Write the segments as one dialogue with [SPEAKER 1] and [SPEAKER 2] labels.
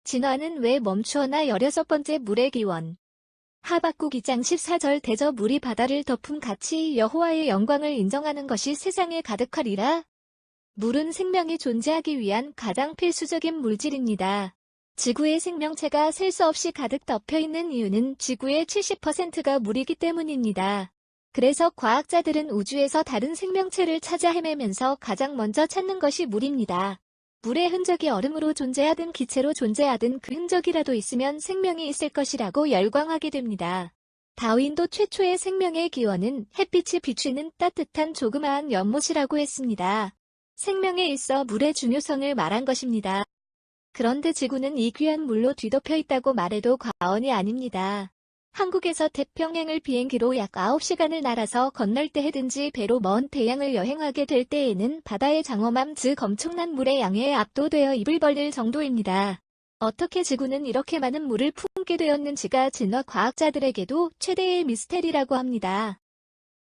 [SPEAKER 1] 진화는 왜 멈추었나 16번째 물의 기원. 하박국 2장 14절 대저 물이 바다를 덮음 같이 여호와의 영광을 인정하는 것이 세상에 가득하리라. 물은 생명이 존재하기 위한 가장 필수적인 물질입니다. 지구의 생명체가 셀 수 없이 가득 덮여 있는 이유는 지구의 70%가 물이기 때문입니다. 그래서 과학자들은 우주에서 다른 생명체를 찾아 헤매면서 가장 먼저 찾는 것이 물입니다. 물의 흔적이 얼음으로 존재하든 기체로 존재하든 그 흔적이라도 있으면 생명이 있을 것이라고 열광하게 됩니다. 다윈도 최초의 생명의 기원은 햇빛이 비추는 따뜻한 조그마한 연못이라고 했습니다. 생명에 있어 물의 중요성을 말한 것입니다. 그런데 지구는 이 귀한 물로 뒤덮여 있다고 말해도 과언이 아닙니다. 한국에서 태평양을 비행기로 약 9시간을 날아서 건널 때 해든지 배로 먼 대양을 여행하게 될 때에는 바다의 장엄함 즉 엄청난 물의 양에 압도되어 입을 벌릴 정도입니다. 어떻게 지구는 이렇게 많은 물을 품게 되었는지가 진화 과학자들에게도 최대의 미스테리라고 합니다.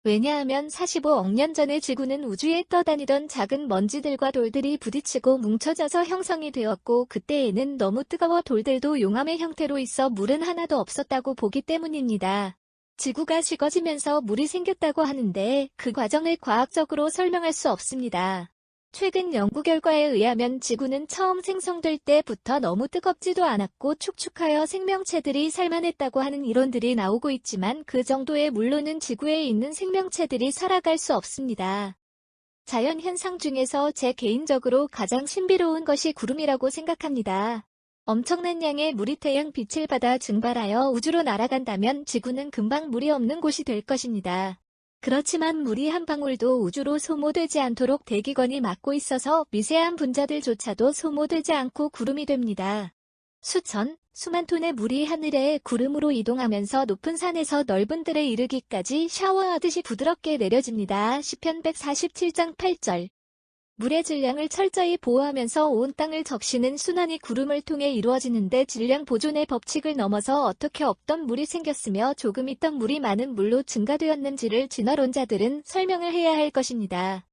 [SPEAKER 1] 왜냐하면 45억 년 전에 지구는 우주에 떠다니던 작은 먼지들과 돌들이 부딪히고 뭉쳐져서 형성이 되었고 그때에는 너무 뜨거워 돌들도 용암의 형태로 있어 물은 하나도 없었다고 보기 때문입니다. 지구가 식어지면서 물이 생겼다고 하는데 그 과정을 과학적으로 설명할 수 없습니다. 최근 연구 결과에 의하면 지구는 처음 생성될 때부터 너무 뜨겁지도 않았고 축축하여 생명체들이 살만했다고 하는 이론들이 나오고 있지만 그 정도의 물로는 지구에 있는 생명체들이 살아갈 수 없습니다. 자연 현상 중에서 제 개인적으로 가장 신비로운 것이 구름이라고 생각합니다. 엄청난 양의 물이 태양 빛을 받아 증발하여 우주로 날아간다면 지구는 금방 물이 없는 곳이 될 것입니다. 그렇지만 물이 한 방울도 우주로 소모되지 않도록 대기권이 막고 있어서 미세한 분자들조차도 소모되지 않고 구름이 됩니다. 수만 톤의 물이 하늘에 구름으로 이동하면서 높은 산에서 넓은 들에 이르기까지 샤워하듯이 부드럽게 내려집니다. 시편 147장 8절. 물의 질량을 철저히 보호하면서 온 땅을 적시는 순환이 구름을 통해 이루어지는데 질량 보존의 법칙을 넘어서 어떻게 없던 물이 생겼으며 조금 있던 물이 많은 물로 증가되었는지를 진화론자들은 설명을 해야 할 것입니다.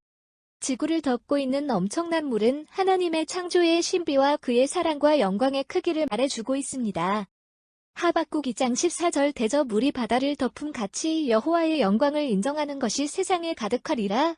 [SPEAKER 1] 지구를 덮고 있는 엄청난 물은 하나님의 창조의 신비와 그의 사랑과 영광의 크기를 말해주고 있습니다. 하박국 2장 14절 대저 물이 바다를 덮음 같이 여호와의 영광을 인정하는 것이 세상에 가득하리라.